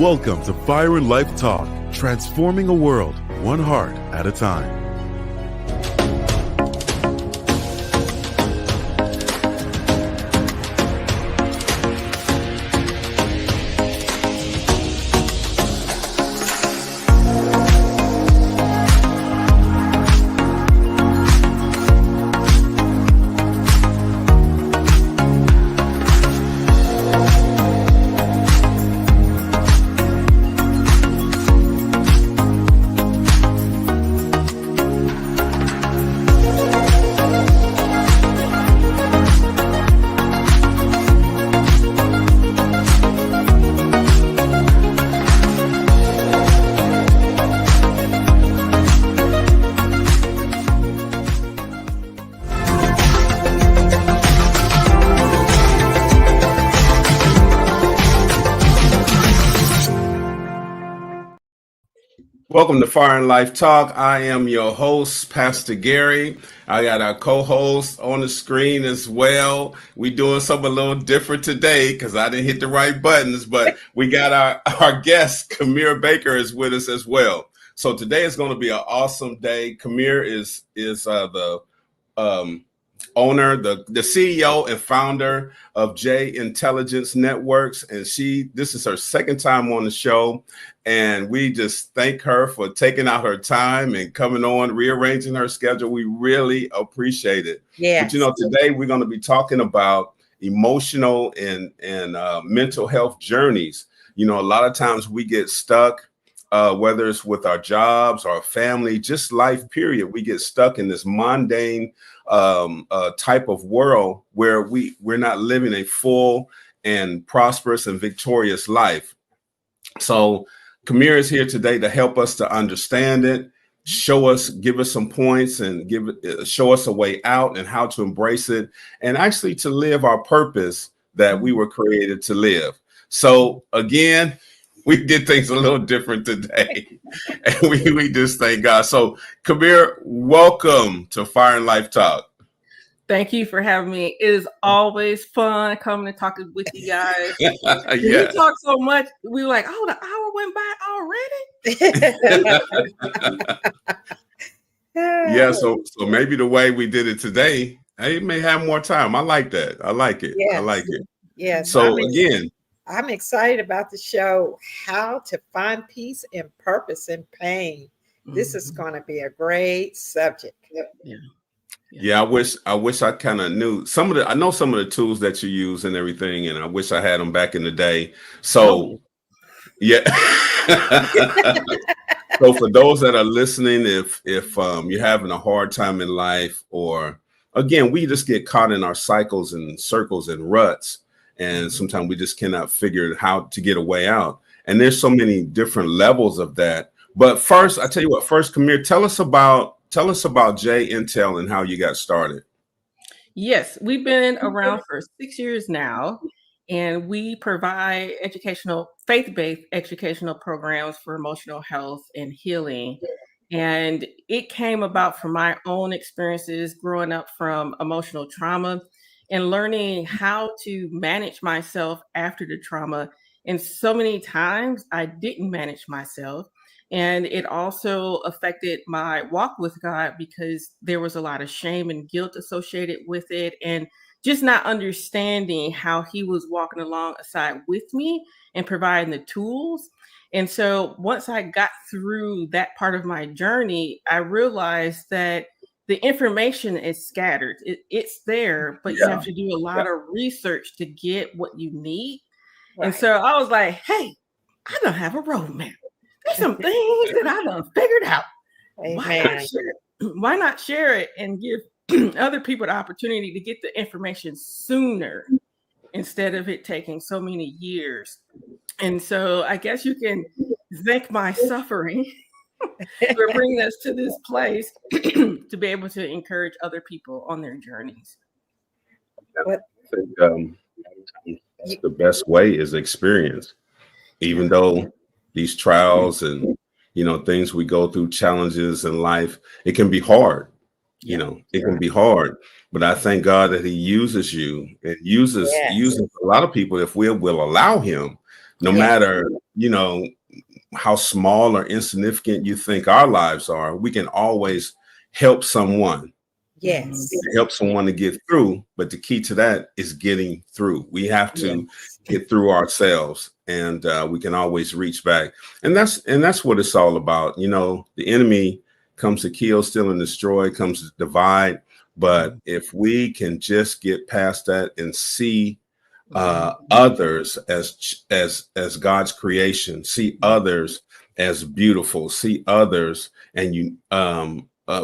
Welcome to Fire and Life Talk, transforming a world one heart at a time. Welcome to Fire and Life Talk. I am your host, Pastor Gary. I got our co-host on the screen as well. We're doing something a little different today because I didn't hit the right buttons, but we got our guest, Kemir Baker, is with us as well. So today is going to be an awesome day. Kemir is the owner, the CEO and founder of J Intelligence Networks. And this is her second time on the show. And we just thank her for taking out her time and coming on, rearranging her schedule. We really appreciate it. Yes. But today we're going to be talking about emotional and mental health journeys. A lot of times we get stuck, whether it's with our jobs, our family, just life period. We get stuck in this mundane type of world where we're not living a full and prosperous and victorious life. So Kemir is here today to help us to understand it, give us some points and show us a way out and how to embrace it and actually to live our purpose that we were created to live. So again, we did things a little different today and we just thank God. So Kemir, welcome to Fire and Life Talk. Thank you for having me. It is always fun coming and talking with you guys. Yeah. We talk so much. We were like, oh, the hour went by already. Yeah. So maybe the way we did it today, I may have more time. I like that. I like it. Yes. I like it. Yes. So I'm excited about the show, How to Find Peace and Purpose in Pain. This is going to be a great subject. Yeah, I wish I kind of knew I know some of the tools that you use and everything, and I wish I had them back in the day. So, yeah. So for those that are listening, if you're having a hard time in life, or again, we just get caught in our cycles and circles and ruts, and sometimes we just cannot figure how to get a way out. And there's so many different levels of that. But first, I tell you what, Kemir, tell us about J Intel and how you got started. Yes, we've been around for 6 years now, and we provide faith-based educational programs for emotional health and healing. And it came about from my own experiences growing up from emotional trauma and learning how to manage myself after the trauma. And so many times I didn't manage myself. And it also affected my walk with God because there was a lot of shame and guilt associated with it, and just not understanding how He was walking alongside with me and providing the tools. And so once I got through that part of my journey, I realized that the information is scattered. It's there, but you have to do a lot of research to get what you need. Right. And so I was like, hey, I don't have a roadmap. There's some things that I done figured out. Why not share it and give other people the opportunity to get the information sooner instead of it taking so many years? And so I guess you can thank my suffering for bringing us to this place to be able to encourage other people on their journeys. I think the best way is experience, even though these trials and things we go through, challenges in life, it can be hard. It can be hard, but I thank God that He uses you and uses a lot of people if we will allow Him No Yeah. matter, how small or insignificant you think our lives are, we can always help someone, Yes. help someone to get through. But the key to that is getting through. We have to get through ourselves, and we can always reach back. And that's what it's all about. The enemy comes to kill, steal, and destroy, comes to divide. But if we can just get past that and see others as God's creation, see others as beautiful, see others and you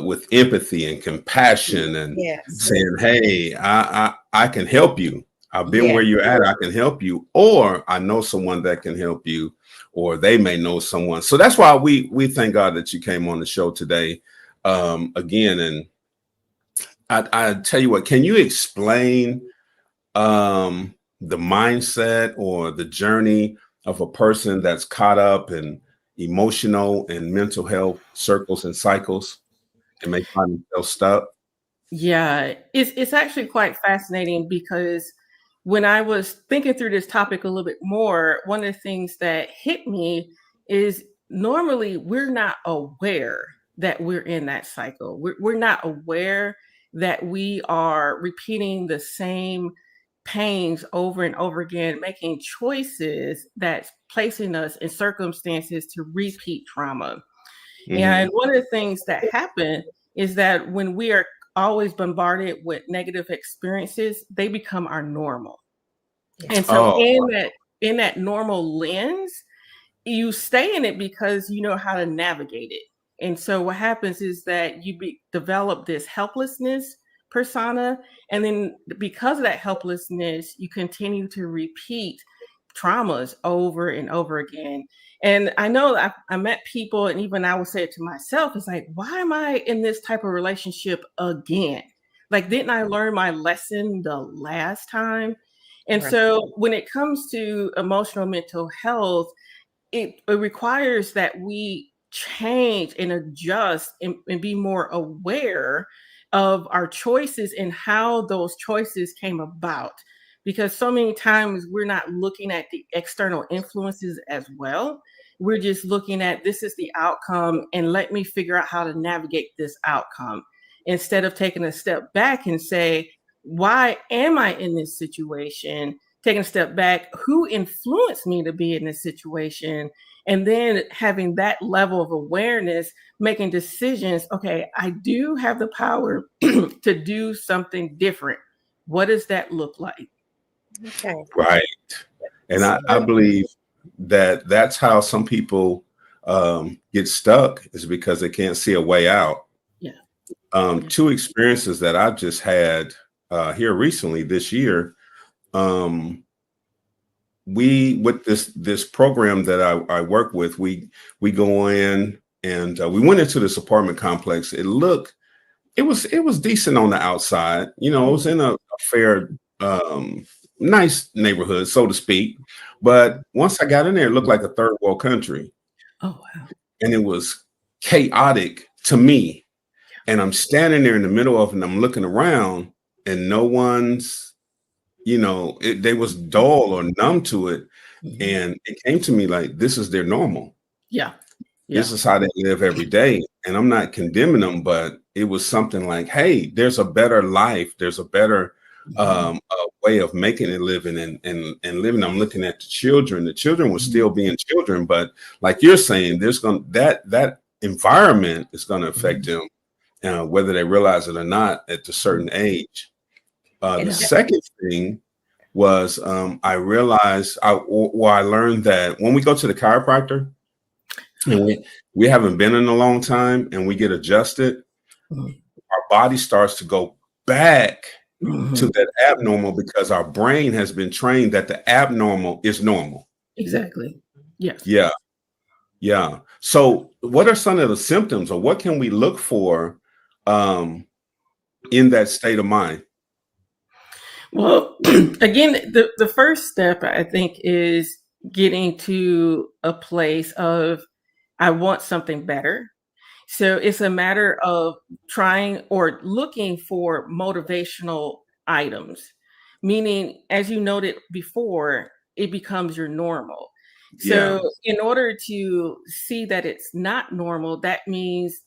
with empathy and compassion, and Yes. saying, "Hey, I can help you. I've been where Yes. you're at. I can help you, or I know someone that can help you, or they may know someone." So that's why we thank God that you came on the show today, again. And I tell you what, can you explain the mindset or the journey of a person that's caught up in emotional and mental health circles and cycles and may find themselves stuck? Yeah, it's actually quite fascinating because when I was thinking through this topic a little bit more, one of the things that hit me is normally we're not aware that we're in that cycle. We're not aware that we are repeating the same pains over and over again, making choices that's placing us in circumstances to repeat trauma. Mhm. And one of the things that happen is that when we are always bombarded with negative experiences, they become our normal. And so Oh, in that normal lens, you stay in it because you know how to navigate it. And so what happens is that you develop this helplessness persona. And then because of that helplessness, you continue to repeat traumas over and over again. And I know I met people, and even I would say it to myself, it's like, why am I in this type of relationship again? Like, didn't I learn my lesson the last time? And Right. so when it comes to emotional mental health, it requires that we change and adjust and be more aware of our choices and how those choices came about. Because so many times we're not looking at the external influences as well. We're just looking at this is the outcome and let me figure out how to navigate this outcome instead of taking a step back and say, why am I in this situation? Taking a step back, who influenced me to be in this situation? And then having that level of awareness, making decisions. Okay, I do have the power to do something different. What does that look like? Okay. right. And I believe that that's how some people get stuck, is because they can't see a way out. Yeah. Two experiences that I've just had here recently this year. We with this program that I work with, we go in, and we went into this apartment complex. It was decent on the outside. It was in a fair, nice neighborhood, so to speak. But once I got in there, it looked like a third world country, Oh, wow. and it was chaotic to me. And I'm standing there in the middle of it, and I'm looking around, and no one's, they was dull or numb to it. Mhm. And it came to me like, this is their normal. Yeah. This Yeah. is how they live every day. And I'm not condemning them, but it was something like, hey, there's a better life. There's a better Mhm. way of making it living and living. I'm looking at the children. The children were still being children, but like you're saying, there's going that environment is going to affect them, whether they realize it or not at a certain age. The And that, second thing was, I realized I learned that when we go to the chiropractor, and we haven't been in a long time, and we get adjusted, Mhm. our body starts to go back to Mhm. that abnormal, because our brain has been trained that the abnormal is normal. Exactly. Yes. Yeah, yeah. So what are some of the symptoms, or what can we look for um, in that state of mind? Well, again, the first step I think is getting to a place of I want something better. So it's a matter of trying or looking for motivational items, meaning, as you noted before, it becomes your normal. Yeah. So in order to see that it's not normal, that means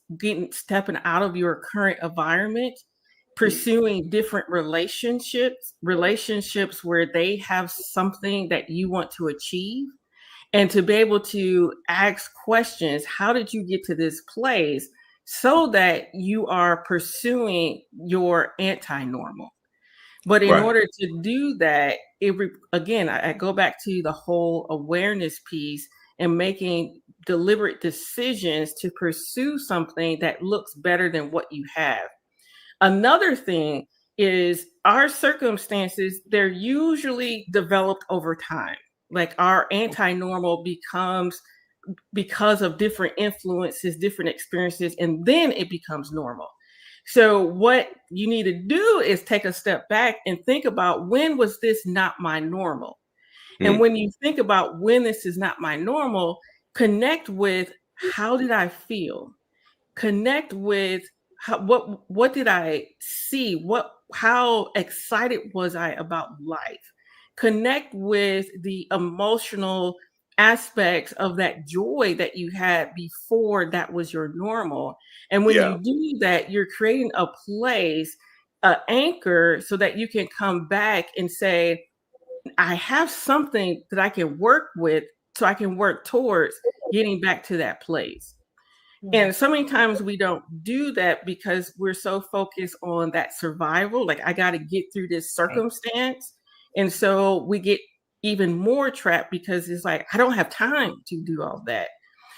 stepping out of your current environment, pursuing different relationships where they have something that you want to achieve, and to be able to ask questions. How did you get to this place? So that you are pursuing your anti-normal. But in Right. order to do that, again, I go back to the whole awareness piece and making deliberate decisions to pursue something that looks better than what you have. Another thing is our circumstances, they're usually developed over time. Like our anti-normal becomes because of different influences, different experiences, and then it becomes normal. So what you need to do is take a step back and think about, when was this not my normal? And Mm. when you think about when this is not my normal, connect with, how did I feel? Connect with, what did I see? How excited was I about life? Connect with the emotional aspects of that joy that you had before that was your normal. And when Yeah. you do that, you're creating a place, an anchor, so that you can come back and say, I have something that I can work with, so I can work towards getting back to that place. And so many times we don't do that because we're so focused on that survival. Like, I got to get through this circumstance. And so we get even more trapped because it's like, I don't have time to do all that.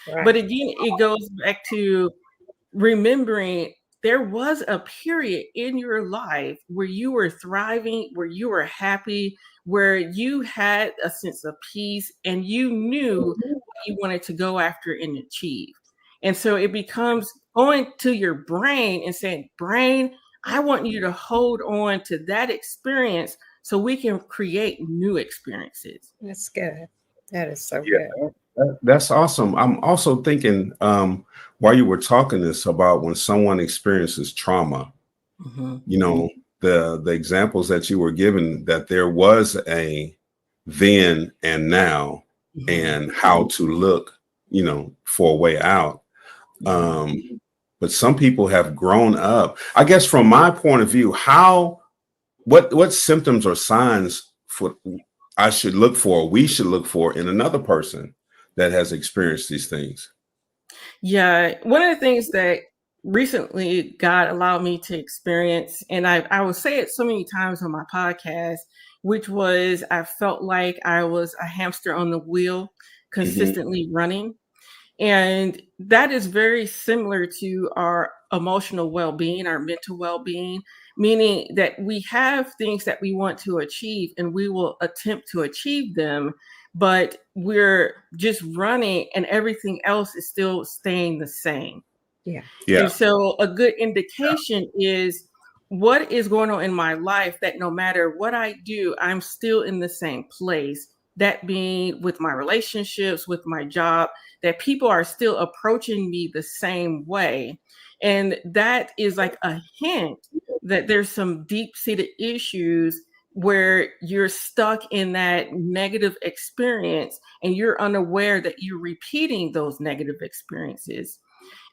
But Right. again, it goes back to remembering there was a period in your life where you were thriving, where you were happy, where you had a sense of peace, and you knew what you wanted to go after and achieve. And so it becomes going to your brain and saying, brain, I want you to hold on to that experience so we can create new experiences. That's good. That is so Yeah. good. That's awesome. I'm also thinking, while you were talking this, about when someone experiences trauma, Mhm. you know, the examples that you were given, that there was a then and now, Mhm. and how to look, for a way out. Yeah. But some people have grown up. I guess from my point of view, what symptoms or signs I should look for, we should look for in another person that has experienced these things? Yeah, one of the things that recently God allowed me to experience, and I will say it so many times on my podcast, which was, I felt like I was a hamster on the wheel, Hmm. consistently running. And that is very similar to our emotional well-being, our mental well-being, meaning that we have things that we want to achieve and we will attempt to achieve them, but we're just running and everything else is still staying the same. Yeah. Yeah. And so a good indication is, what is going on in my life that no matter what I do, I'm still in the same place. That being with my relationships, with my job, that people are still approaching me the same way. And that is like a hint that there's some deep seated issues where you're stuck in that negative experience and you're unaware that you're repeating those negative experiences.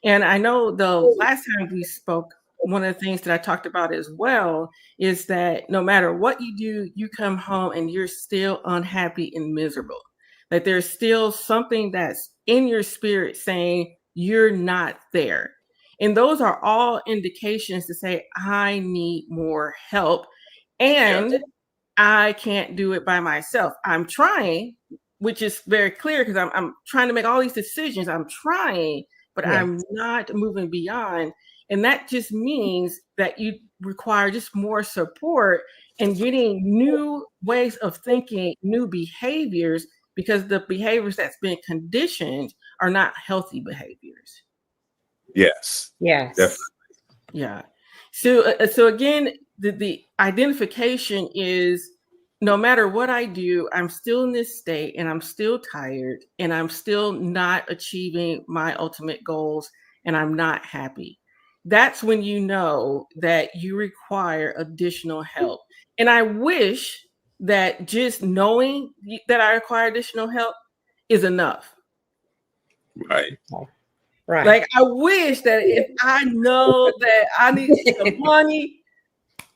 And I know the last time we spoke, one of the things that I talked about as well is that no matter what you do, you come home and you're still unhappy and miserable. That there's still something that's in your spirit saying you're not there. And those are all indications to say, I need more help. Yeah. And I can't do it by myself. I'm trying, which is very clear because I'm trying to make all these decisions. I'm trying, but Yes. I'm not moving beyond. And that just means that you require just more support and getting new ways of thinking, new behaviors, because the behaviors that's been conditioned are not healthy behaviors. Yes. Definitely. Yes. Yeah. So again, the identification is, no matter what I do, I'm still in this state and I'm still tired and I'm still not achieving my ultimate goals and I'm not happy. That's when you know that you require additional help. And I wish that just knowing that I require additional help is enough. Right. Right. Like, I wish that if I know that I need some money,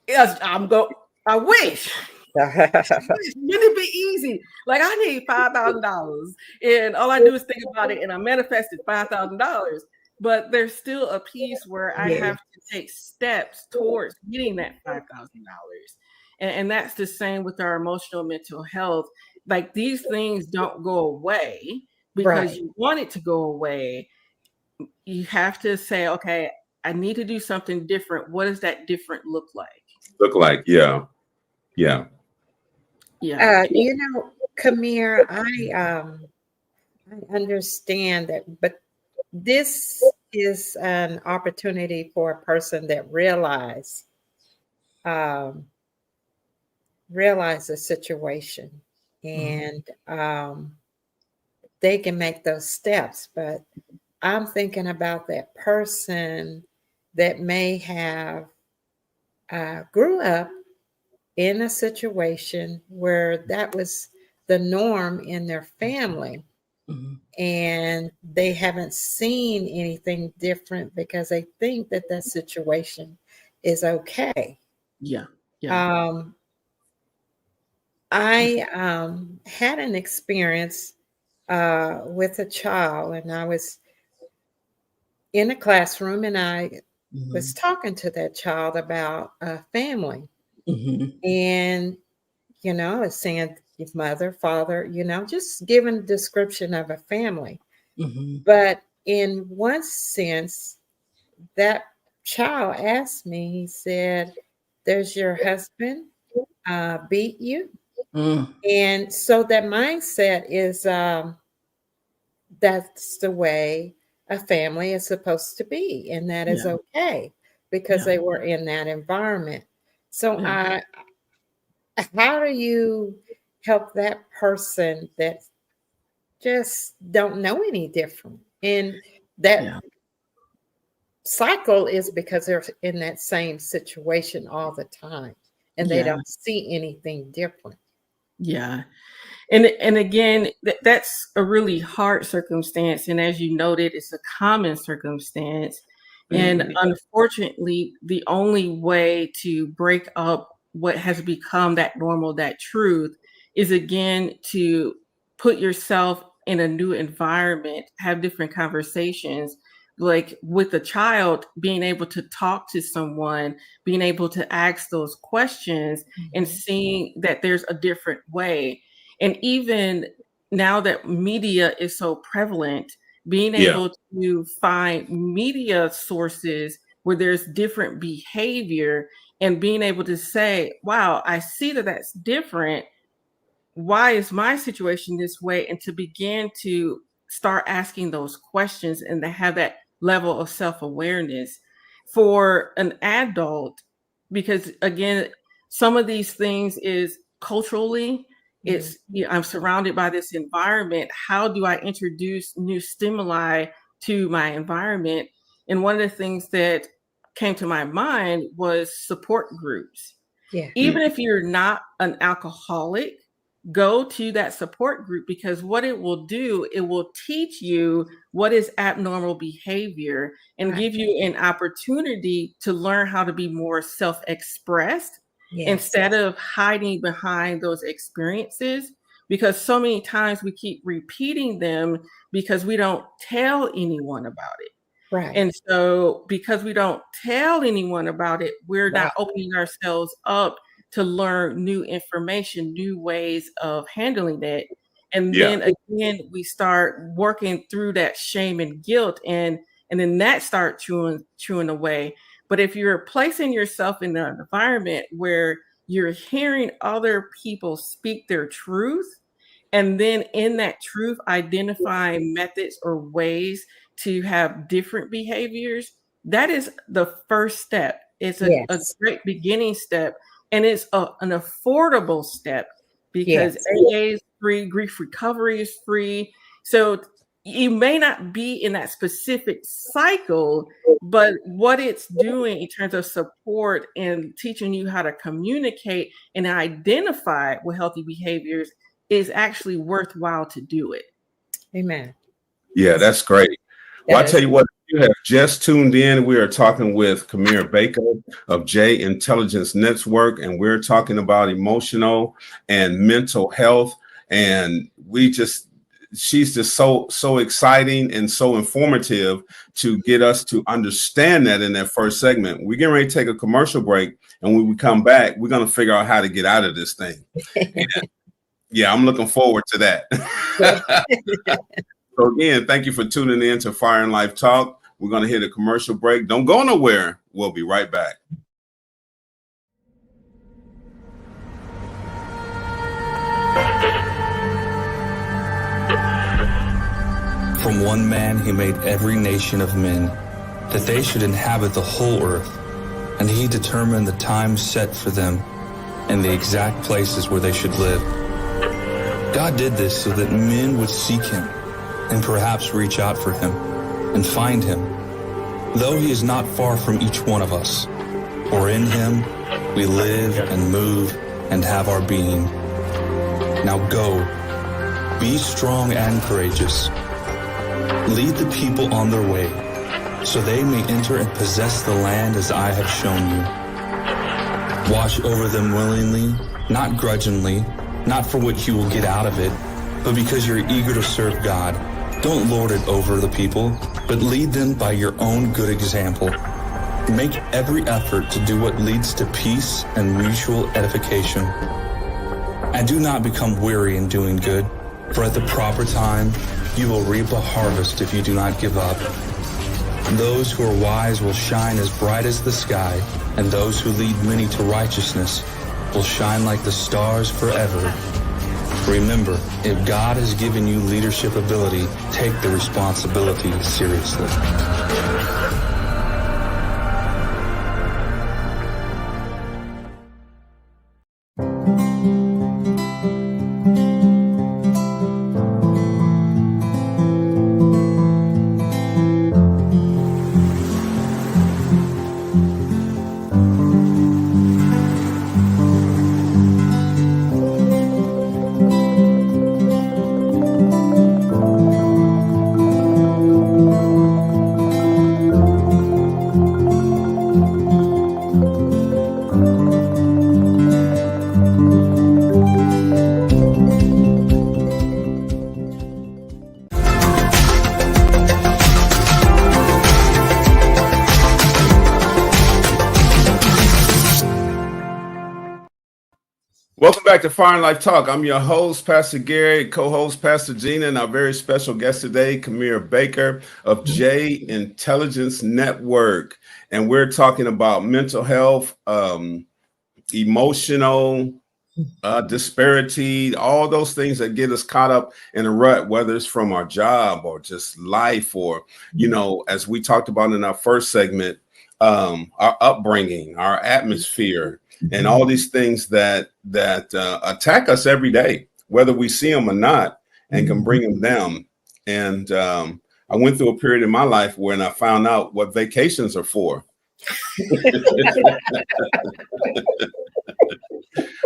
yes, I wish. Wouldn't it be easy? Like, I need $5,000, and all I do is think about it, and I manifested $5,000. But there's still a piece where I have to take steps towards getting that $5,000, and that's the same with our emotional mental health. Like, these things don't go away because you want it to go away. You have to say, okay, I need to do something different. What does that different look like? Yeah. You know, Kemir, I understand that, but this is an opportunity for a person that realize the situation, and they can make those steps. But I'm thinking about that person that may have grew up in a situation where that was the norm in their family, and they haven't seen anything different because they think that that situation is okay. Yeah. I had an experience with a child, and I was in a classroom, and I was talking to that child about a family. And, you know, I was saying his mother, father, you know, just giving a description of a family. But in one sense, that child asked me, he said, "Does your husband beat you?" And so that mindset is that's the way a family is supposed to be, and that is okay because they were in that environment. So how do you help that person that just don't know any different? And that cycle is because they're in that same situation all the time, and they don't see anything different. Yeah. And again, that's a really hard circumstance. And as you noted, it's a common circumstance. And unfortunately, the only way to break up what has become that normal, that truth, is again to put yourself in a new environment, have different conversations. Like with a child, being able to talk to someone, being able to ask those questions, and seeing that there's a different way. And even now that media is so prevalent, being able to find media sources where there's different behavior and being able to say, wow, I see that that's different. Why is my situation this way? And to begin to start asking those questions and to have that level of self-awareness for an adult, because again, some of these things is culturally, it's, you know, I'm surrounded by this environment. How do I introduce new stimuli to my environment? And one of the things that came to my mind was support groups. Even if you're not an alcoholic, go to that support group, because what it will do, it will teach you what is abnormal behavior and give you an opportunity to learn how to be more self-expressed instead of hiding behind those experiences, because so many times we keep repeating them because we don't tell anyone about it. And so because we don't tell anyone about it, we're not opening ourselves up to learn new information, new ways of handling it. And then again, we start working through that shame and guilt, and then that start chewing away. But if you're placing yourself in an environment where you're hearing other people speak their truth, and then in that truth, identifying methods or ways to have different behaviors, that is the first step. It's a great beginning step, and it's an affordable step, because AA is free, grief recovery is free. So you may not be in that specific cycle, but what it's doing in terms of support and teaching you how to communicate and identify with healthy behaviors is actually worthwhile to do it. Amen. Yeah, that's great. Well, I tell you what, if you have just tuned in, we are talking with Kemir Baker of J Intelligence Network, and we're talking about emotional and mental health. And she's just so exciting and so informative to get us to understand that in that first segment. We're getting ready to take a commercial break, and when we come back, we're going to figure out how to get out of this thing. And yeah, I'm looking forward to that. So again, thank you for tuning in to Fire and Life Talk. We're going to hit a commercial break. Don't go nowhere. We'll be right back. From one man he made every nation of men, that they should inhabit the whole earth, and he determined the times set for them and the exact places where they should live. God did this so that men would seek him and perhaps reach out for him and find him, though he is not far from each one of us. For in him we live and move and have our being. Now go, be strong and courageous. Lead the people on their way, so they may enter and possess the land as I have shown you. Watch over them willingly, not grudgingly, not for what you will get out of it, but because you're eager to serve God. Don't lord it over the people, but lead them by your own good example. Make every effort to do what leads to peace and mutual edification. And do not become weary in doing good, for at the proper time you will reap a harvest if you do not give up. Those who are wise will shine as bright as the sky, and those who lead many to righteousness will shine like the stars forever. Remember, if God has given you leadership ability, take the responsibility seriously. Welcome back to Fire and Life Talk. I'm your host, Pastor Gary, co-host Pastor Gina, and our very special guest today, Kemir Baker of J Intelligence Network. And we're talking about mental health, emotional disparity, all those things that get us caught up in a rut, whether it's from our job or just life, or, as we talked about in our first segment, our upbringing, our atmosphere, and all these things that attack us every day, whether we see them or not, and can bring them down. And I went through a period in my life when I found out what vacations are for.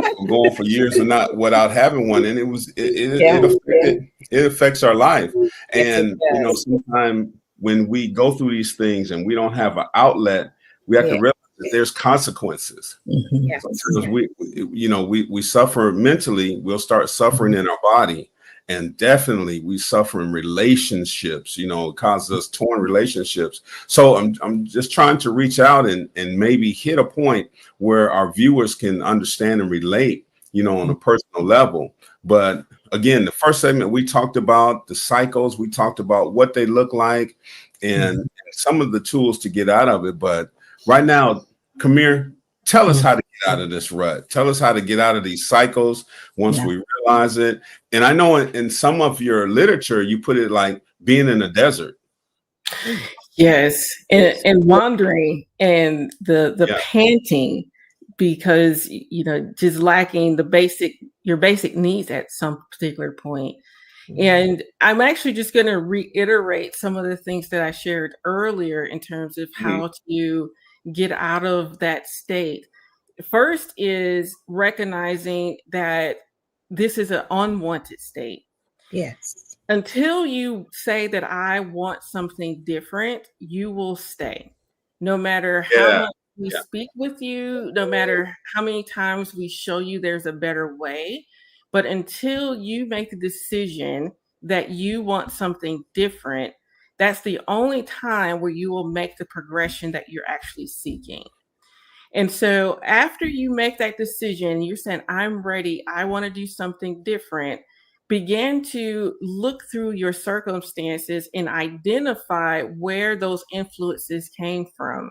I'm going for years and not without having one, and it affects our life. And sometimes when we go through these things and we don't have an outlet, we have to realize that there's consequences. Sometimes we suffer mentally, we'll start suffering in our body, and definitely we suffer in relationships. It causes us torn relationships. So I'm just trying to reach out and maybe hit a point where our viewers can understand and relate, on a personal level. But again, the first segment, we talked about the cycles, we talked about what they look like, and some of the tools to get out of it. But right now, Kemir, tell us how to get out of this rut. Tell us how to get out of these cycles once we realize it. And I know in some of your literature, you put it like being in a desert. Yes, and wandering and the panting, because just lacking your basic needs at some particular point. And I'm actually just going to reiterate some of the things that I shared earlier in terms of how to get out of that state. First is recognizing that this is an unwanted state. Yes. until you say that I want something different, you will stay. No matter how Yeah. much we Yeah. speak with you, no matter how many times we show you there's a better way, but until you make the decision that you want something different, that's the only time where you will make the progression that you're actually seeking. And so after you make that decision, you're saying, I'm ready, I want to do something different. Begin to look through your circumstances and identify where those influences came from.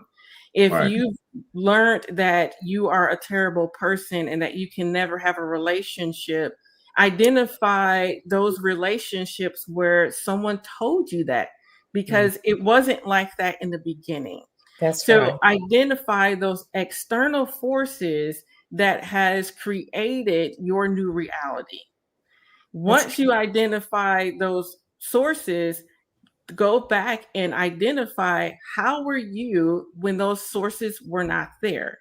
If Right. you've learned that you are a terrible person and that you can never have a relationship, identify those relationships where someone told you that, because it wasn't like that in the beginning. That's So right. identify those external forces that has created your new reality. That's Once you identify those sources, go back and identify how were you when those sources were not there,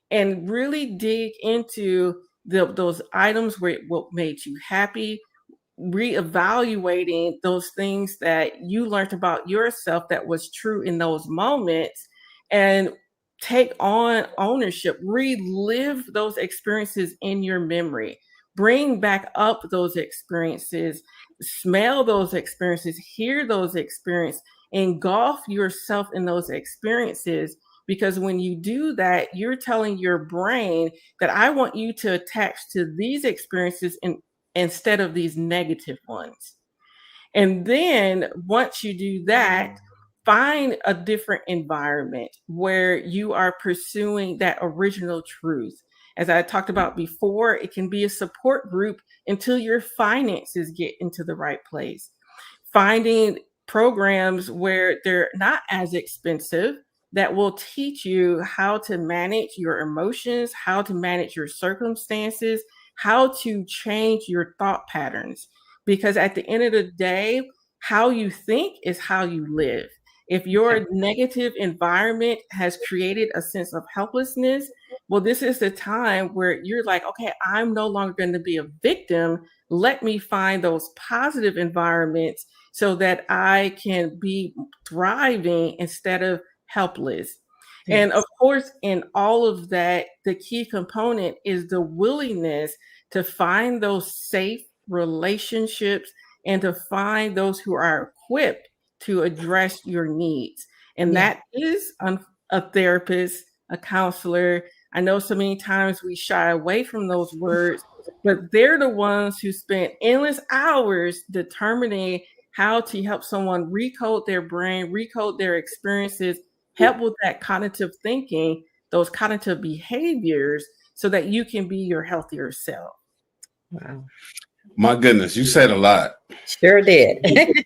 and really dig into those items where what made you happy, reevaluating those things that you learned about yourself that was true in those moments, and take on ownership, relive those experiences in your memory, bring back up those experiences, smell those experiences, hear those experiences, engulf yourself in those experiences. Because when you do that, you're telling your brain that I want you to attach to these experiences instead of these negative ones. And then once you do that, find a different environment where you are pursuing that original truth. As I talked about before, it can be a support group until your finances get into the right place. Finding programs where they're not as expensive, that will teach you how to manage your emotions, how to manage your circumstances, how to change your thought patterns. Because at the end of the day, how you think is how you live. If your negative environment has created a sense of helplessness, well, this is the time where you're like, okay, I'm no longer going to be a victim. Let me find those positive environments so that I can be thriving instead of helpless. And of yes. course, in all of that, the key component is the willingness to find those safe relationships and to find those who are equipped to address your needs. And Yeah. that is a therapist, a counselor. I know so many times we shy away from those words, but they're the ones who spend endless hours determining how to help someone recode their brain, recode their experiences, help with that cognitive thinking, those cognitive behaviors, so that you can be your healthier self. Wow. My goodness, you said a lot. Sure did.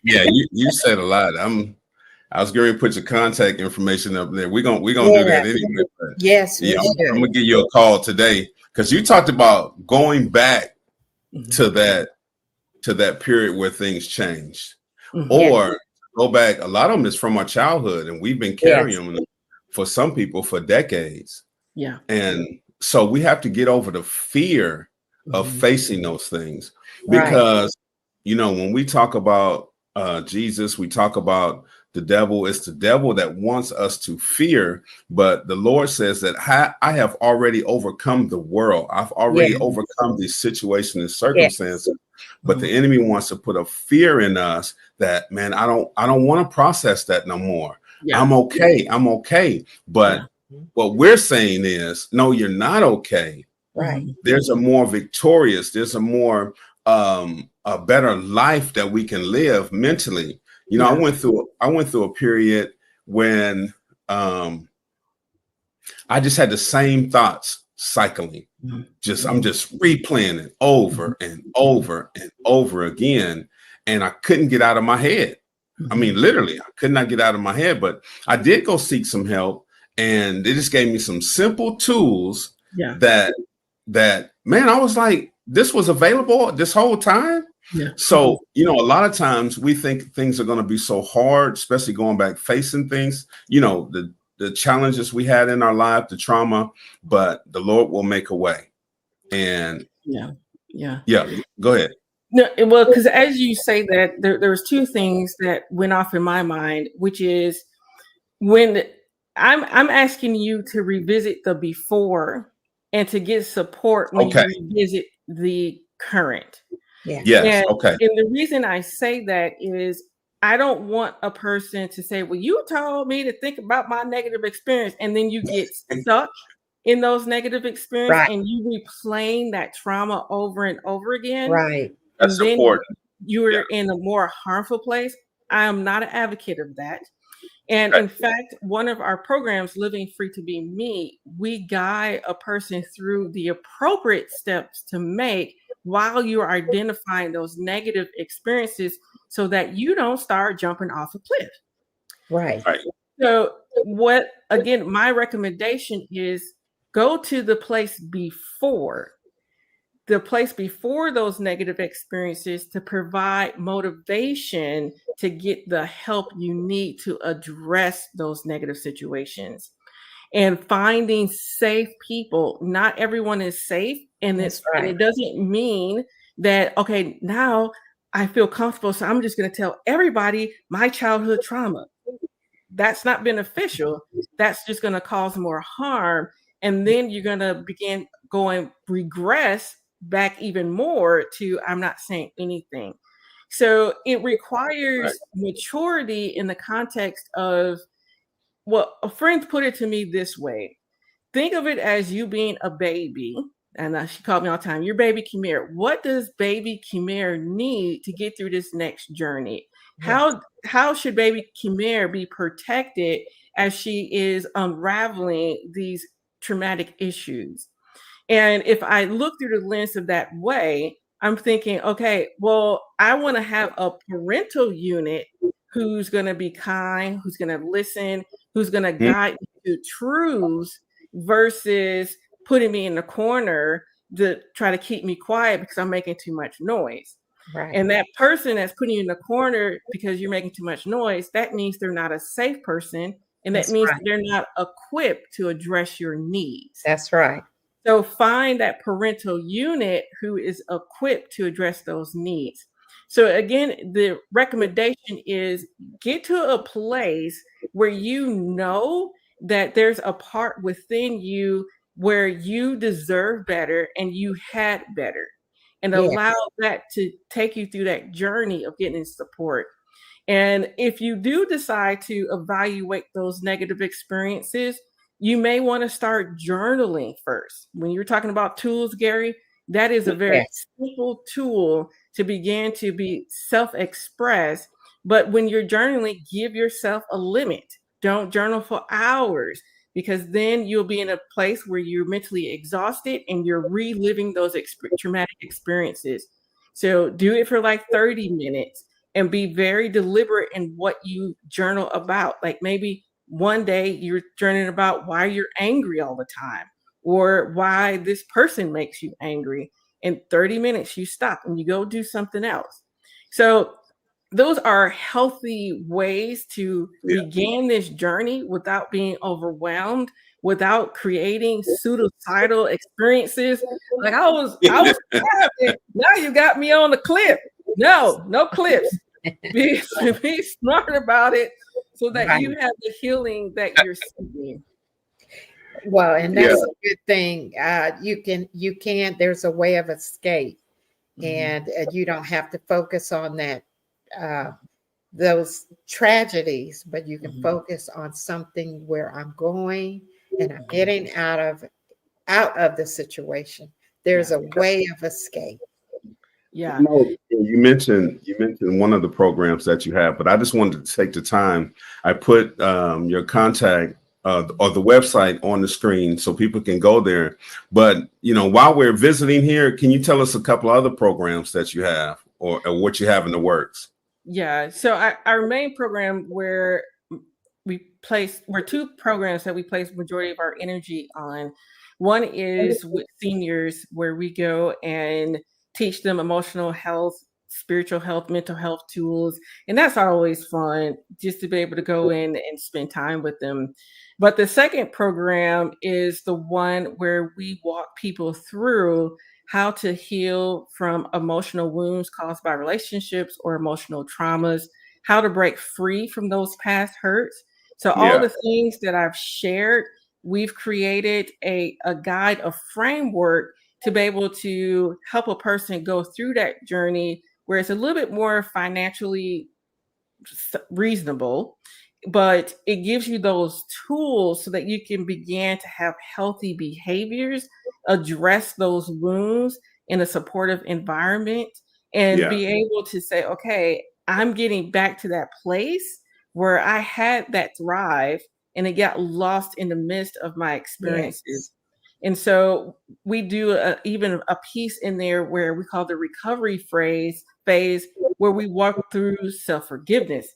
Yeah, you said a lot. I was going to put your contact information up there. We're gonna do that Yes. anyway. But Yes, we yeah, I'm should. gonna give you a call today because you talked about going back Mhm. to that period where things changed, Mhm. Yes. or go back. A lot of them is from our childhood, and we've been Yes. carrying them for some people for decades. Yeah. And so we have to get over the fear of Mhm. facing those things, Right. because when we talk about Jesus, we talk about the devil. It's the devil that wants us to fear, but the Lord says that I have already overcome the world. I've already Yes. overcome these situations and Yes. circumstances. But the enemy wants to put a fear in us that, man, I don't want to process that no more. Yeah. I'm okay. But what we're saying is, no, you're not okay. Right. There's a more victorious, there's a more a better life that we can live mentally. I went through a period when I just had the same thoughts cycling. I'm just replaying it over and over and over again. And I couldn't get out of my head. I mean, literally, I could not get out of my head, but I did go seek some help, and they just gave me some simple tools that man, I was like, this was available this whole time. Yeah. So, a lot of times we think things are going to be so hard, especially going back facing things, the challenges we had in our life, the trauma, but the Lord will make a way. And Yeah. yeah, go ahead. No, well, because as you say that, there was two things that went off in my mind, which is when I'm asking you to revisit the before and to get support when Okay. you revisit the current. Yeah. Yes. And, Okay. and the reason I say that is I don't want a person to say, well, you told me to think about my negative experience, and then you get stuck in those negative experiences Right. and you replaying that trauma over and over again. Right. And That's then important. you're Yeah. in a more harmful place. I am not an advocate of that. And Okay. in fact, one of our programs, Living Free to Be Me, we guide a person through the appropriate steps to make while you're identifying those negative experiences so that you don't start jumping off a cliff. Right. Right. So, again, my recommendation is go to the place before those negative experiences to provide motivation to get the help you need to address those negative situations. And finding safe people. Not everyone is safe, and That's and right. it doesn't mean that, okay, now I feel comfortable, so I'm just going to tell everybody my childhood trauma. That's not beneficial. That's just going to cause more harm. And then you're going to begin regress back even more to I'm not saying anything. So it Right. requires maturity in the context of, well, a friend put it to me this way. Think of it as you being a baby. And she called me all the time, your baby Kemir. What does baby Kemir need to get through this next journey? Yes. How should baby Kemir be protected as she is unraveling these traumatic issues? And if I look through the lens of that way, I'm thinking, okay, well, I want to have a parental unit who's going to be kind, who's going to listen, who's going to Mhm. guide me to truths versus putting me in the corner to try to keep me quiet because I'm making too much noise. Right. And that person that's putting you in the corner because you're making too much noise, that means they're not a safe person. And that That's means right. they're not equipped to address your needs. That's right. So find that parental unit who is equipped to address those needs. So again, the recommendation is get to a place where you know that there's a part within you where you deserve better and you had better, and Yes. allow that to take you through that journey of getting support. And if you do decide to evaluate those negative experiences, you may want to start journaling first. When you're talking about tools, Gary, that is a very Yes. simple tool to begin to be self-expressed. But when you're journaling, give yourself a limit. Don't journal for hours because then you'll be in a place where you're mentally exhausted and you're reliving those traumatic experiences. So do it for like 30 minutes and be very deliberate in what you journal about. Like maybe one day you're journaling about why you're angry all the time or why this person makes you angry. In 30 minutes, you stop and you go do something else. So those are healthy ways to Yeah. begin this journey without being overwhelmed, without creating suicidal experiences. Like I was trapped, now you got me on the cliff. No cliffs. Be smart about it so that Right. you have the healing that you're seeking. Well, and Yeah. that's a good thing. You can, there's a way of escape, and you don't have to focus on that, those tragedies, but you can focus on something where I'm going and I'm getting out of the situation. There's a way of escape. Yeah. No, you mentioned one of the programs that you have, but I just wanted to take the time. I put your contact or the website on the screen so people can go there. But while we're visiting here, can you tell us a couple other programs that you have or what you have in the works? Yeah. So our main program where we're two programs that we place majority of our energy on. One is with seniors where we go and teach them emotional health, spiritual health, mental health tools. And that's always fun just to be able to go in and spend time with them. But the second program is the one where we walk people through how to heal from emotional wounds caused by relationships or emotional traumas, how to break free from those past hurts. So all Yeah. the things that I've shared, we've created a guide, a framework to be able to help a person go through that journey where it's a little bit more financially reasonable, but it gives you those tools so that you can begin to have healthy behaviors, address those wounds in a supportive environment, and Yeah. be able to say, okay, I'm getting back to that place where I had that thrive and it got lost in the midst of my experiences. Yes. And so we do even a piece in there where we call the recovery phase, where we walk through self-forgiveness,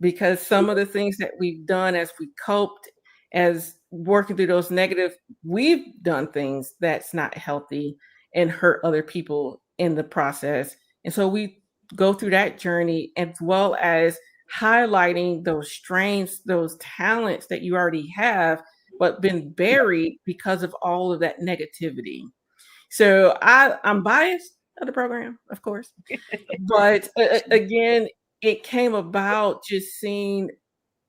because some of the things that we've done as we coped, as working through those negative, we've done things that's not healthy and hurt other people in the process. And so we go through that journey, as well as highlighting those strengths, those talents that you already have, but been buried because of all of that negativity. So I'm biased of the program, of course, but again, it came about just seeing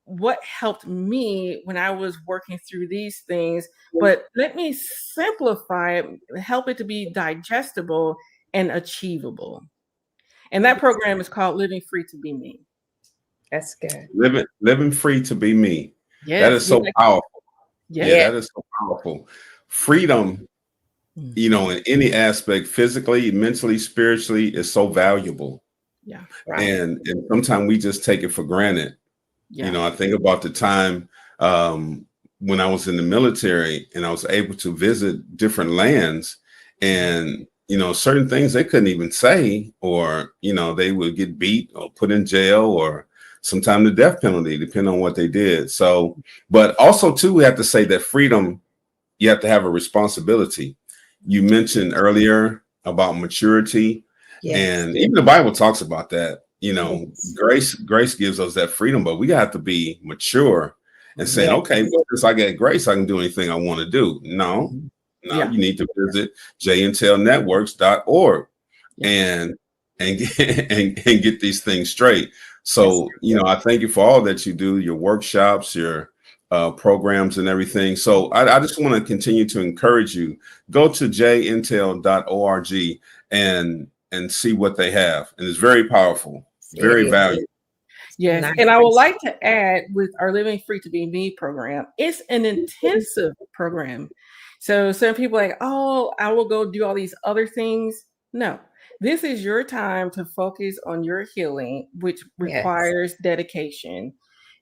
what helped me when I was working through these things. But let me simplify it, help it to be digestible and achievable. And that program is called Living Free to Be Me. That's good. Living free to be me. That Yes, is so powerful. yes. Yeah, that is so powerful. Freedom, you know, in any aspect, physically, mentally, spiritually, is so valuable. Yeah. Right. And sometimes we just take it for granted. Yeah. You know, I think about the time when I was in the military and I was able to visit different lands, and you know, certain things they couldn't even say, or you know, they would get beat or put in jail, or sometimes the death penalty, depending on what they did. So, but also too, we have to say that freedom, you have to have a responsibility. You mentioned earlier about maturity, Yes. and even the Bible talks about that. You know, Yes. grace gives us that freedom, but we have to be mature and saying, Yes. okay, well, since I get grace, I can do anything I want to do. No, Yeah. you need to visit jintelnetworks.org Yeah. and get these things straight. So, you know, I thank you for all that you do, your workshops, your programs and everything. So I just want to continue to encourage you. Go to jintel.org and see what they have. And it's very powerful, very valuable. Yes. Nice. And I would like to add, with our Living Free to Be Me program, it's an intensive program. So some people are like, oh, I will go do all these other things. No, this is your time to focus on your healing, which requires dedication.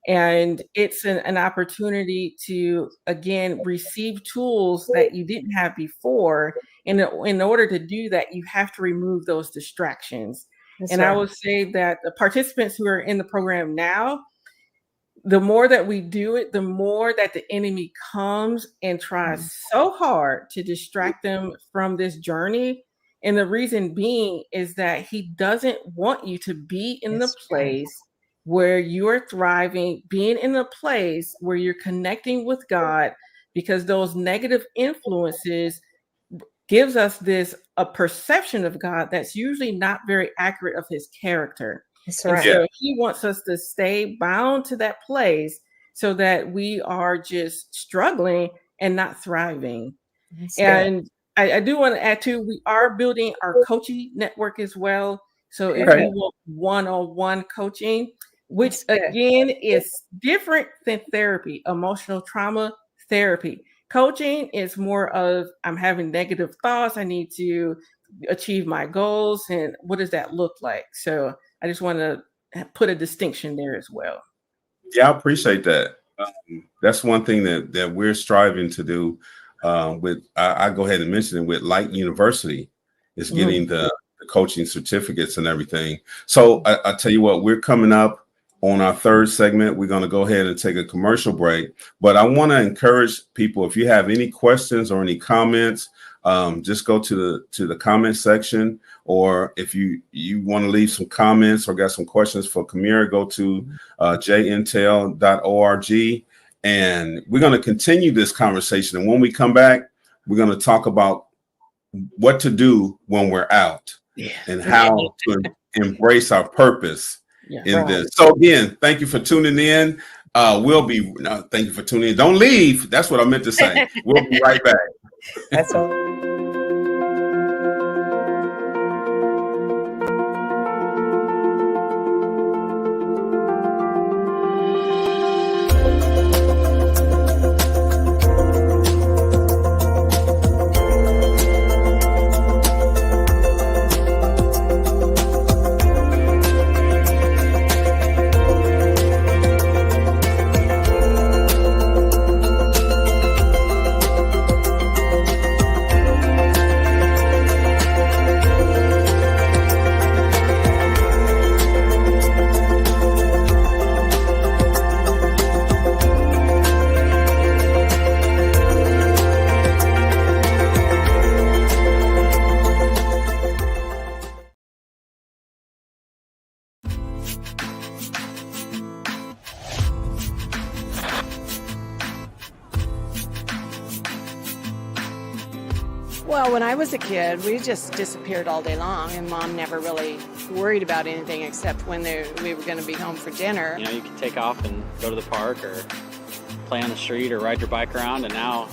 And it's an opportunity to, again, receive tools that you didn't have before. And in order to do that, you have to remove those distractions. And I would say that the participants who are in the program now, the more that we do it, the more that the enemy comes and tries so hard to distract them from this journey. And the reason being is that he doesn't want you to be in the place where you're thriving, being in a place where you're connecting with God, because those negative influences gives us a perception of God that's usually not very accurate of his character. That's And right. so he wants us to stay bound to that place so that we are just struggling and not thriving. And I do want to add too, we are building our coaching network as well. So if you want one-on-one coaching, which again is different than therapy, emotional trauma therapy. Coaching is more of, I'm having negative thoughts, I need to achieve my goals, and what does that look like? So I just want to put a distinction there as well. Yeah, I appreciate that. That's one thing that we're striving to do. I go ahead and mention it with Light University, is getting the coaching certificates and everything. So I tell you what, we're coming up on our third segment. We're going to go ahead and take a commercial break, but I want to encourage people, if you have any questions or any comments, just go to the comment section, or if you want to leave some comments or got some questions for Kemir, go to jintel.org, and we're going to continue this conversation. And when we come back, we're going to talk about what to do when we're out and how to embrace our purpose in this. So again, thank you for tuning in. Thank you for tuning in. Don't leave. That's what I meant to say. We'll be right back. That's all. Well, when I was a kid, we just disappeared all day long, and Mom never really worried about anything except when we were going to be home for dinner. You know, you could take off and go to the park or play on the street or ride your bike around, and now,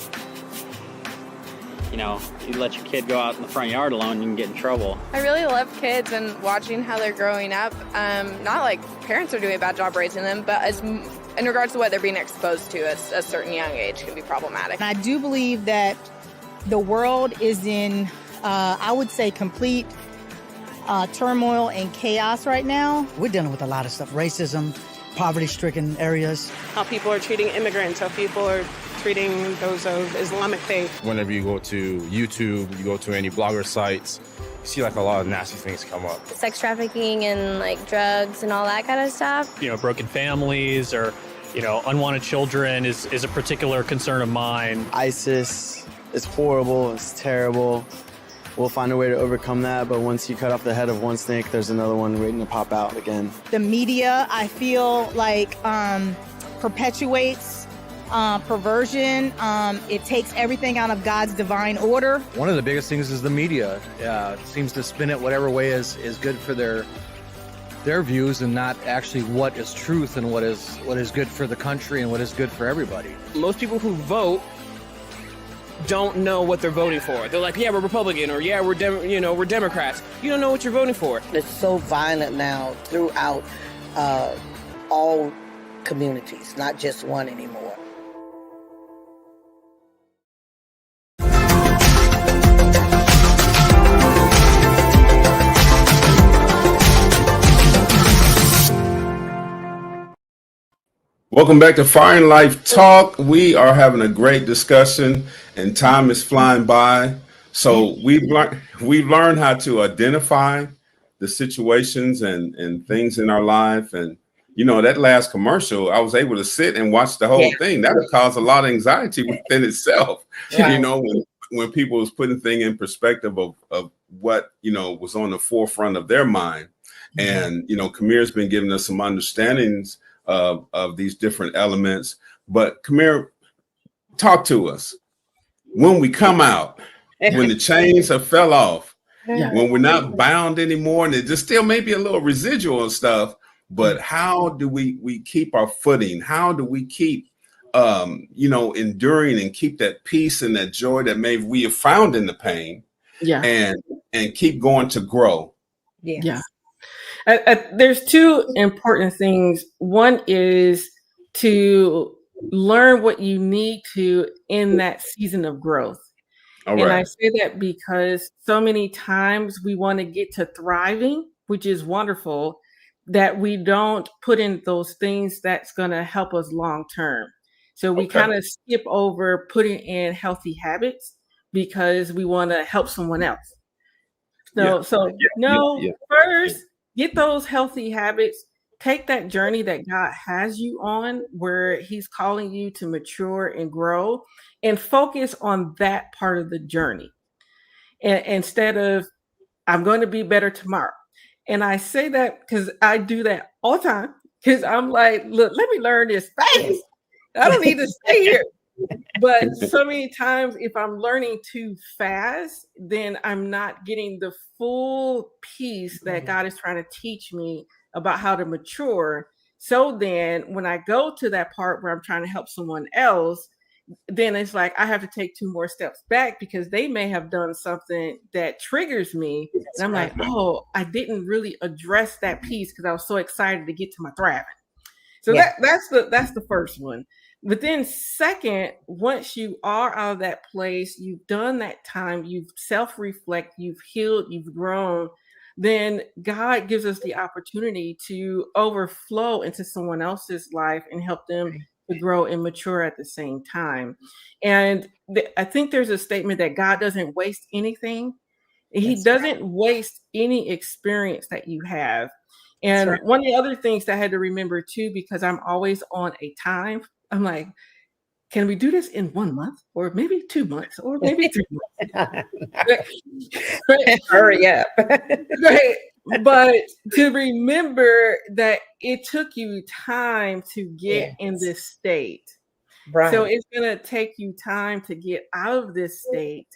you know, if you let your kid go out in the front yard alone, you can get in trouble. I really love kids and watching how they're growing up. Not like parents are doing a bad job raising them, but in regards to what they're being exposed to at a certain young age can be problematic. And I do believe that the world is in, I would say, complete turmoil and chaos right now. We're dealing with a lot of stuff, racism, poverty-stricken areas. How people are treating immigrants, how people are treating those of Islamic faith. Whenever you go to YouTube, you go to any blogger sites, you see like a lot of nasty things come up. Sex trafficking and like drugs and all that kind of stuff. You know, broken families or, you know, unwanted children is a particular concern of mine. ISIS is horrible, it's terrible. We'll find a way to overcome that, but once you cut off the head of one snake, there's another one waiting to pop out again. The media, I feel like, perpetuates perversion. It takes everything out of God's divine order. One of the biggest things is the media. Seems to spin it whatever way is good for their views and not actually what is truth and what is good for the country and what is good for everybody. Most people who vote don't know what they're voting for. They're like, yeah, we're Republican, or yeah, we're Democrats. You don't know what you're voting for. It's so violent now throughout all communities, not just one anymore. Welcome back to Fire and Life Talk. We are having a great discussion and time is flying by. So we've learned how to identify the situations and things in our life. And, you know, that last commercial, I was able to sit and watch the whole thing. That would cause a lot of anxiety within itself. Yeah. You know, when people was putting things in perspective of what, you know, was on the forefront of their mind. Mm-hmm. And, you know, Kemir's been giving us some understandings of these different elements. But Kemir, talk to us. When we come out, when the chains have fell off, when we're not bound anymore, and it just still may be a little residual and stuff, but how do we keep our footing? How do we keep, you know, enduring and keep that peace and that joy that maybe we have found in the pain, and keep going to grow? Yeah. There's two important things. One is to learn what you need to in that season of growth. And I say that because so many times we want to get to thriving, which is wonderful, that we don't put in those things that's going to help us long term. So we kind of skip over putting in healthy habits because we want to help someone else. First, get those healthy habits. Take that journey that God has you on, where He's calling you to mature and grow, and focus on that part of the journey. And instead of, I'm going to be better tomorrow. And I say that because I do that all the time, because I'm like, look, let me learn this fast. I don't need to stay here. But so many times, if I'm learning too fast, then I'm not getting the full piece that God is trying to teach me about how to mature. So then when I go to that part where I'm trying to help someone else, then it's like I have to take 2 more steps back because they may have done something that triggers me. And I'm like, oh, I didn't really address that piece because I was so excited to get to my thriving. So that's the first one. But then second, once you are out of that place, you've done that time, you've self-reflect, you've healed, you've grown, then God gives us the opportunity to overflow into someone else's life and help them to grow and mature at the same time. And I think there's a statement that God doesn't waste anything. He doesn't waste any experience that you have. And one of the other things that I had to remember too, because I'm always on a time, I'm like, can we do this in 1 month or maybe 2 months or maybe 3 months? Hurry up. Right. But to remember that it took you time to get in this state. Right. So it's going to take you time to get out of this state.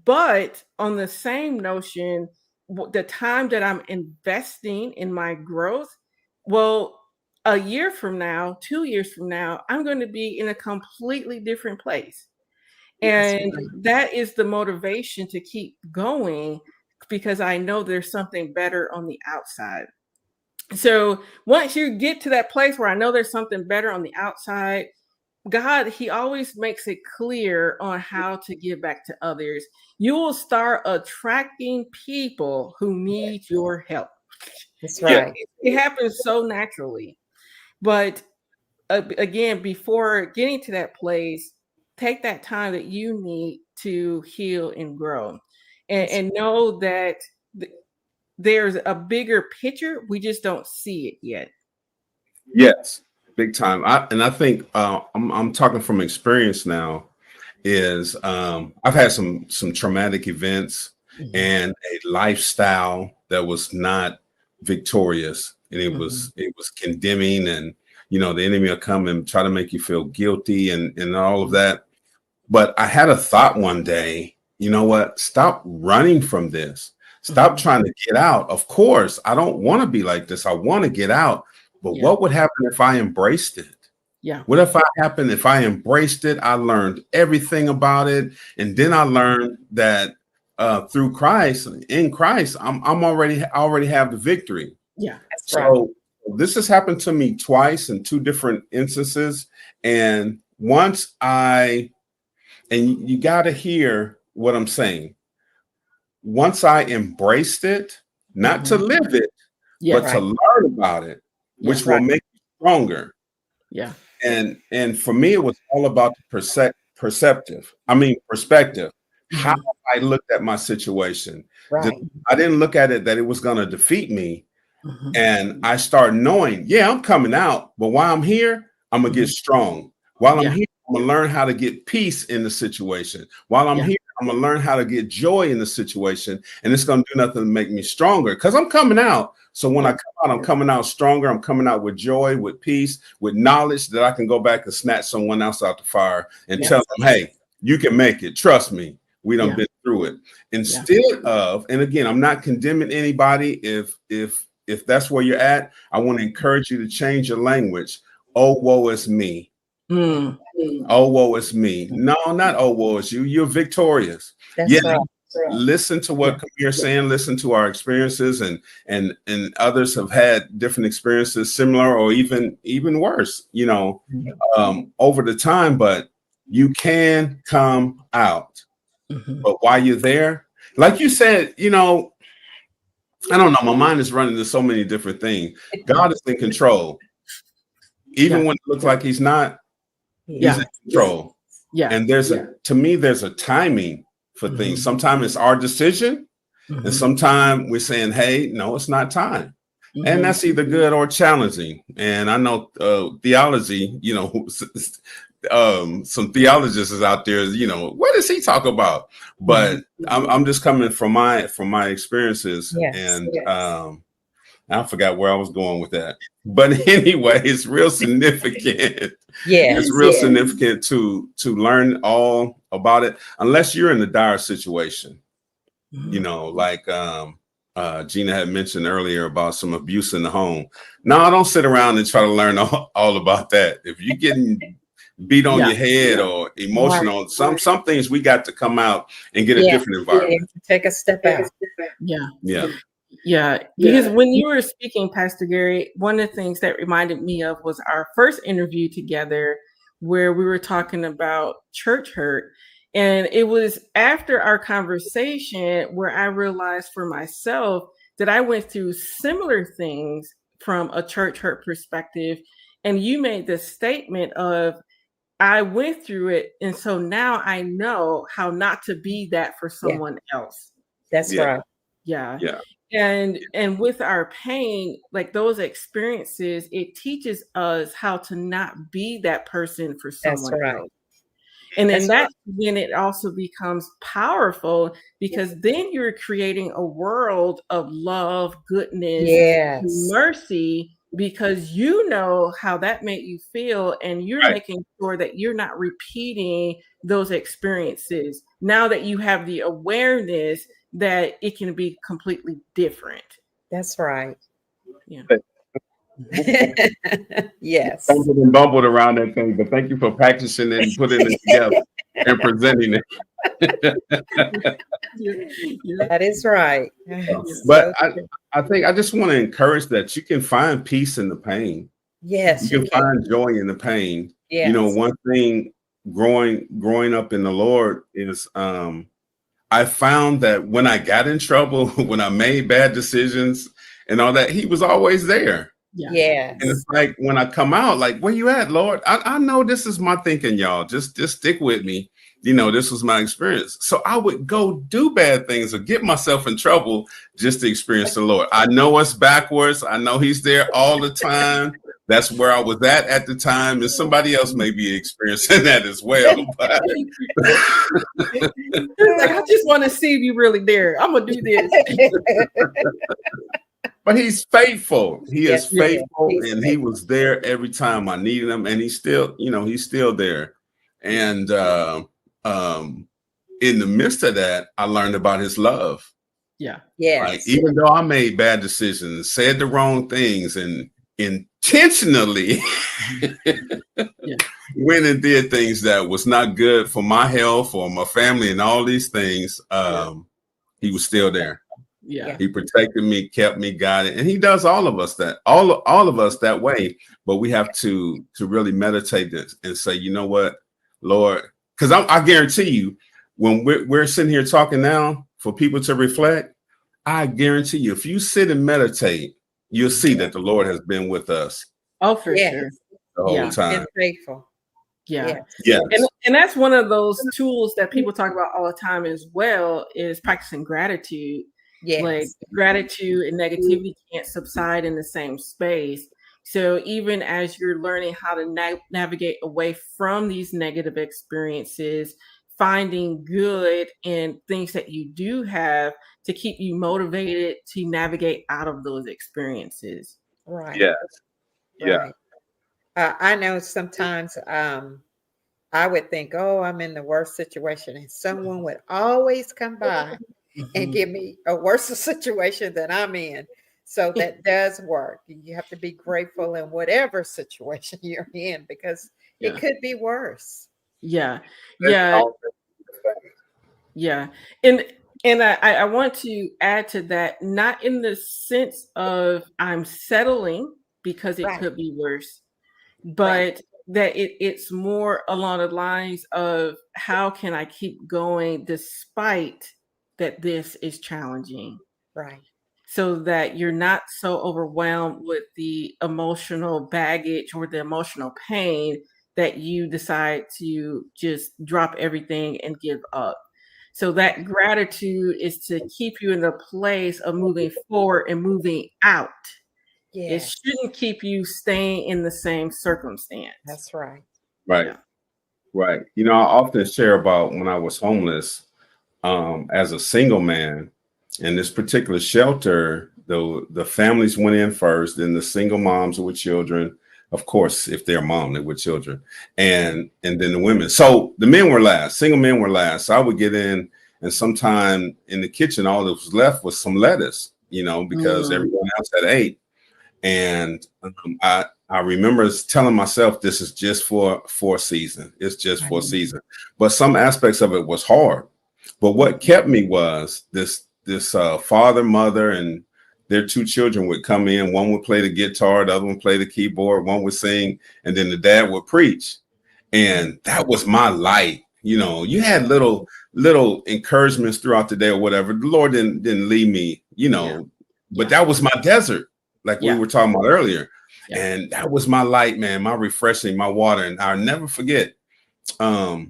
But on the same notion, the time that I'm investing in my growth, well, a year from now, 2 years from now, I'm going to be in a completely different place. And that is the motivation to keep going because I know there's something better on the outside. So once you get to that place where I know there's something better on the outside, God, he always makes it clear on how to give back to others. You will start attracting people who need your help. That's right. It happens so naturally. But again, before getting to that place, take that time that you need to heal and grow and know that there's a bigger picture. We just don't see it yet. Yes, big time. I think I'm talking from experience now. Is I've had some traumatic events and a lifestyle that was not victorious, and it was condemning, and the enemy will come and try to make you feel guilty and all of that. But I had a thought one day, you know what? Stop running from this. Stop trying to get out. Of course, I don't want to be like this. I want to get out. But what would happen if I embraced it? Yeah. What if I embraced it? I learned everything about it. And then I learned that through Christ, in Christ, I already have the victory. Yeah. So this has happened to me twice in 2 different instances. And and you got to hear what I'm saying. Once I embraced it, not to live it, but to learn about it, which will make you stronger. Yeah. And for me, it was all about the perspective. How I looked at my situation. I didn't look at it that it was going to defeat me. And I started knowing, I'm coming out, but while I'm here, I'm going to get strong. While I'm here, I'm going to learn how to get peace in the situation. While I'm here, I'm going to learn how to get joy in the situation. And it's going to do nothing to make me stronger because I'm coming out. So when I come out, I'm coming out stronger. I'm coming out with joy, with peace, with knowledge that I can go back and snatch someone else out the fire and tell them, hey, you can make it. Trust me. We done been through it. Instead of, and again, I'm not condemning anybody. If that's where you're at, I want to encourage you to change your language. Oh, woe is me. Oh, woe is me. No, not oh, woe is you. You're victorious. Listen to what Kemir saying. Listen to our experiences, and others have had different experiences, similar or even worse. Over the time, but you can come out. But while you're there, like you said, I don't know. My mind is running to so many different things. God is in control, even when it looks like He's not. He's in control. And to me, there's a timing for things. Sometimes it's our decision, and sometimes we're saying, hey, no, it's not time. And that's either good or challenging. And I know theology, some theologists is out there, what does he talk about? But I'm just coming from my experiences. I forgot where I was going with that. But anyway, it's real significant. Yes. It's real significant to learn all about it, unless you're in a dire situation. You know, like Gina had mentioned earlier about some abuse in the home. No, I don't sit around and try to learn all about that. If you're getting beat on your head or emotional, some things we got to come out and get a different environment. Take a step out. Yeah, because when you were speaking, Pastor Gary, one of the things that reminded me of was our first interview together where we were talking about church hurt. And it was after our conversation where I realized for myself that I went through similar things from a church hurt perspective. And you made the statement of, I went through it. And so now I know how not to be that for someone else. That's right. Yeah. And with our pain, like those experiences, it teaches us how to not be that person for someone else. And then that's when it also becomes powerful, because then you're creating a world of love, goodness, mercy, because you know how that made you feel, and you're making sure that you're not repeating those experiences now that you have the awareness that it can be completely different. That's right. Yeah. Yes. Bumbled and bumbled around that thing, but thank you for practicing it and putting it together and presenting it. That is right. But I think I just want to encourage that you can find peace in the pain. Yes. You can find joy in the pain. Yes. You know, one thing growing up in the Lord is I found that when I got in trouble, when I made bad decisions and all that, he was always there. Yes. And it's like when I come out, like, where you at, Lord? I know this is my thinking, y'all. Just stick with me. You know, this was my experience. So I would go do bad things or get myself in trouble just to experience the Lord. I know it's backwards. I know he's there all the time. That's where I was at the time. And somebody else may be experiencing that as well. But like, I just want to see if you're really there. I'm going to do this. But he's faithful. He is faithful, and he was there every time I needed him. And he's still, he's still there. And in the midst of that, I learned about his love. Yeah. Like, even though I made bad decisions, said the wrong things, and intentionally went and did things that was not good for my health or my family and all these things, he was still there. Yeah. He protected me, kept me guided, and he does all of us that way. But we have to really meditate this and say, you know what, Lord, because I guarantee you, when we're sitting here talking now for people to reflect, I guarantee you, if you sit and meditate, you'll see that the Lord has been with us. Oh, for sure. The whole time. And faithful. Yeah. Yes. And that's one of those tools that people talk about all the time as well, is practicing gratitude. Yes. Like, gratitude and negativity can't subside in the same space. So even as you're learning how to navigate away from these negative experiences, finding good in things that you do have to keep you motivated to navigate out of those experiences. Right. Yes. Yeah. Right. I know sometimes I would think, oh, I'm in the worst situation, and someone would always come by and give me a worse situation than I'm in. So that does work. You have to be grateful in whatever situation you're in, because it could be worse. Yeah. And I want to add to that, not in the sense of I'm settling because it could be worse, but that it's more along the lines of, how can I keep going despite that this is challenging? Right. So that you're not so overwhelmed with the emotional baggage or the emotional pain that you decide to just drop everything and give up. So that gratitude is to keep you in the place of moving forward and moving out. It shouldn't keep you staying in the same circumstance. That's right. Right. Yeah. Right. I often share about when I was homeless as a single man, in this particular shelter the families went in first, then the single moms with children. Of course, if they're a mom, they're with children, and then the women. So the men were last. Single men were last. So I would get in, and sometime in the kitchen, all that was left was some lettuce, because everyone else had ate. And I remember telling myself, this is just for a season. It's just for a season. But some aspects of it was hard. But what kept me was this father, mother, and their two children would come in. One would play the guitar, the other one play the keyboard, one would sing, and then the dad would preach. And that was my light. You had little encouragements throughout the day or whatever. The Lord didn't leave me, but that was my desert, like we were talking about earlier. And that was my light, man, my refreshing, my water. And I'll never forget. I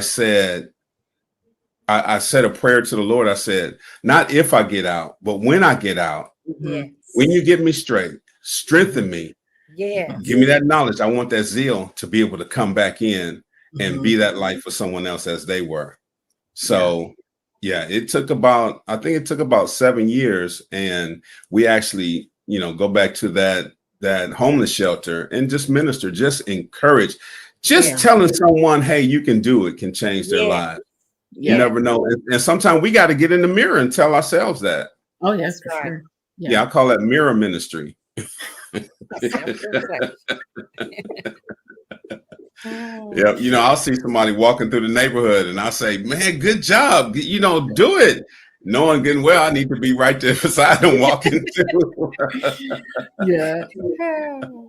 said a prayer to the Lord. I said, not if I get out, but when I get out, when you get me straight, strengthen me. Yeah. Give me that knowledge. I want that zeal to be able to come back in and be that light for someone else as they were. So it took about 7 years. And we actually, go back to that homeless shelter and just minister, just encourage, just telling someone, hey, you can do it, can change their lives. You never know. And sometimes we got to get in the mirror and tell ourselves that. Oh, yes, for sure. Yeah, I call that mirror ministry. Yeah, I'll see somebody walking through the neighborhood and I'll say, man, good job. Do it. Knowing good and well, I need to be right there beside them walking too.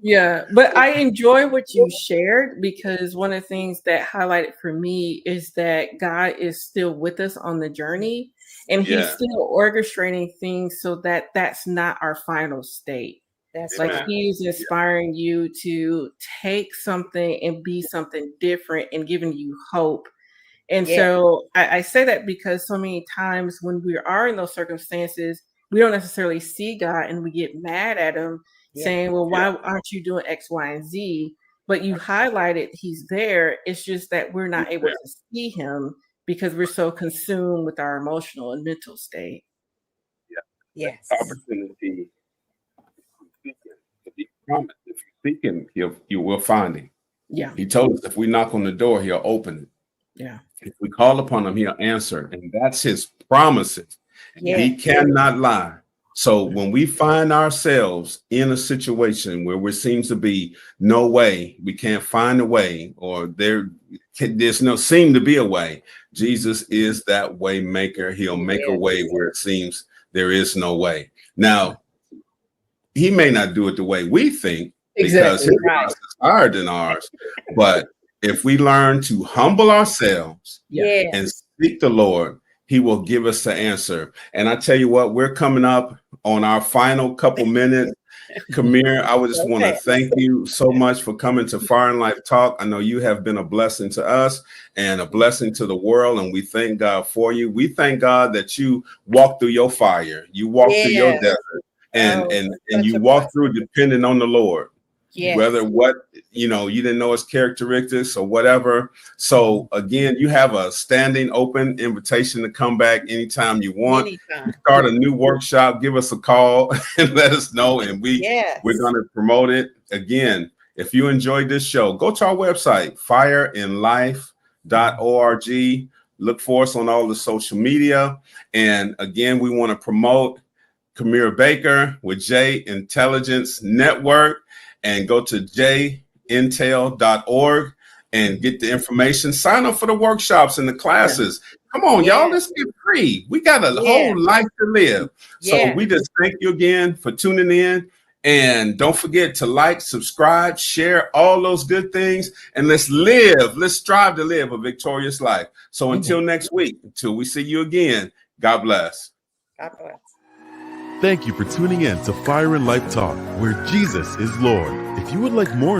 Yeah. But I enjoy what you shared, because one of the things that highlighted for me is that God is still with us on the journey, and he's still orchestrating things so that that's not our final state. That's like right. He's inspiring you to take something and be something different and giving you hope. And so I say that because so many times when we are in those circumstances, we don't necessarily see God and we get mad at him saying, well, why aren't you doing X, Y, and Z? But you highlighted he's there. It's just that we're not able to see him because we're so consumed with our emotional and mental state. Yes. Opportunity. If you seek him, you will find him. Yeah. He told us if we knock on the door, he'll open it. Yeah. If we call upon him, he'll answer. And that's his promises. He cannot lie. So when we find ourselves in a situation where there seems to be no way, we can't find a way, or there's no seem to be a way, Jesus is that way maker. He'll make a way where it seems there is no way. Now, he may not do it the way we think, because his process is higher than ours. But if we learn to humble ourselves and seek the Lord, he will give us the answer. And I tell you what, we're coming up on our final couple minutes. Kemir, I would just want to thank you so much for coming to Fire and Life Talk. I know you have been a blessing to us and a blessing to the world, and we thank God for you. We thank God that you walked through your fire, you walked through your desert, and you walked through depending on the Lord. Whether you didn't know his characteristics or whatever. So again, you have a standing open invitation to come back anytime you want. Anytime. Start a new workshop, give us a call and let us know, and we're going to promote it. Again, if you enjoyed this show, go to our website, fireinlife.org. Look for us on all the social media. And again, we want to promote Kemir Baker with J Intelligence Network. And go to jintel.org and get the information. Sign up for the workshops and the classes. Come on, y'all, let's get free. We got a whole life to live. So we just thank you again for tuning in. And don't forget to like, subscribe, share all those good things. And let's strive to live a victorious life. So until next week, until we see you again, God bless. God bless. Thank you for tuning in to Fire and Life Talk, where Jesus is Lord. If you would like more